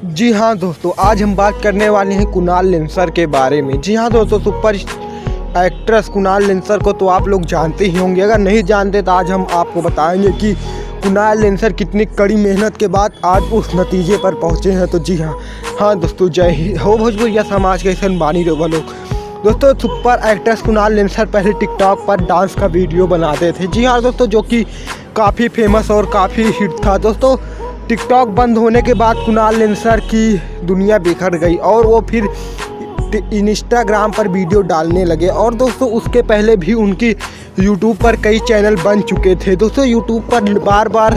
जी हाँ दोस्तों, आज हम बात करने वाले हैं कुणाल लेंसर के बारे में। जी हाँ दोस्तों, सुपर एक्ट्रेस कुणाल लेंसर को तो आप लोग जानते ही होंगे। अगर नहीं जानते तो आज हम आपको बताएंगे कि कुणाल लेंसर कितनी कड़ी मेहनत के बाद आज उस नतीजे पर पहुँचे हैं। तो जी हाँ दोस्तों, जय ही हो भोजपुरिया समाज के सन बानी रहो लोग। दोस्तों, सुपर एक्ट्रेस कुणाल लेंसर पहले टिकटॉक पर डांस का वीडियो बनाते थे। जी हाँ दोस्तों, जो कि काफ़ी फेमस और काफ़ी हिट था। दोस्तों, टिकटॉक बंद होने के बाद कुणाल लेंसर की दुनिया बिखर गई और वो फिर इंस्टाग्राम पर वीडियो डालने लगे। और दोस्तों, उसके पहले भी उनकी यूट्यूब पर कई चैनल बन चुके थे। दोस्तों, यूट्यूब पर बार बार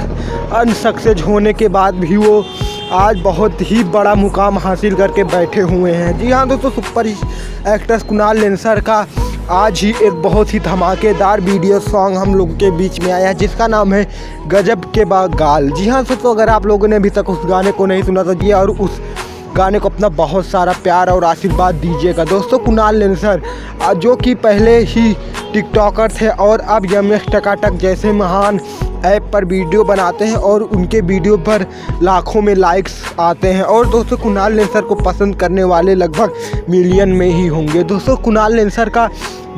अनसक्सेस होने के बाद भी वो आज बहुत ही बड़ा मुकाम हासिल करके बैठे हुए हैं। जी हाँ दोस्तों, सुपर एक्ट्रेस कुणाल लेंसर का आज ही एक बहुत ही धमाकेदार वीडियो सॉन्ग हम लोगों के बीच में आया, जिसका नाम है गजब के बागाल। जी हाँ दोस्तों, अगर आप लोगों ने अभी तक उस गाने को नहीं सुना तो जी और उस गाने को अपना बहुत सारा प्यार और आशीर्वाद दीजिएगा। दोस्तों, कुणाल लेंसर जो कि पहले ही टिकटॉकर थे और अब यमएक्स टकाटक जैसे महान ऐप पर वीडियो बनाते हैं और उनके वीडियो पर लाखों में लाइक्स आते हैं। और दोस्तों, कुणाल लेंसर को पसंद करने वाले लगभग मिलियन में ही होंगे। दोस्तों, कुणाल लेंसर का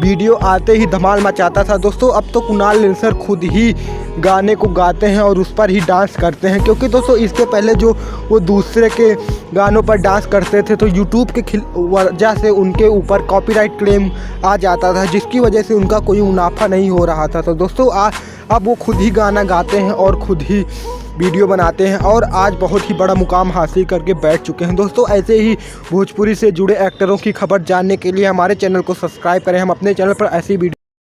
वीडियो आते ही धमाल मचाता था। दोस्तों, अब तो कुणाल लेंसर खुद ही गाने को गाते हैं और उस पर ही डांस करते हैं, क्योंकि दोस्तों इसके पहले जो वो दूसरे के गानों पर डांस करते थे तो यूट्यूब के वजह से उनके ऊपर कॉपीराइट क्लेम आ जाता था, जिसकी वजह से उनका कोई मुनाफा नहीं हो रहा था। तो दोस्तों, अब वो खुद ही गाना गाते हैं और खुद ही वीडियो बनाते हैं और आज बहुत ही बड़ा मुकाम हासिल करके बैठ चुके हैं। दोस्तों, ऐसे ही भोजपुरी से जुड़े एक्टरों की खबर जानने के लिए हमारे चैनल को सब्सक्राइब करें। हम अपने चैनल पर ऐसी वीडियो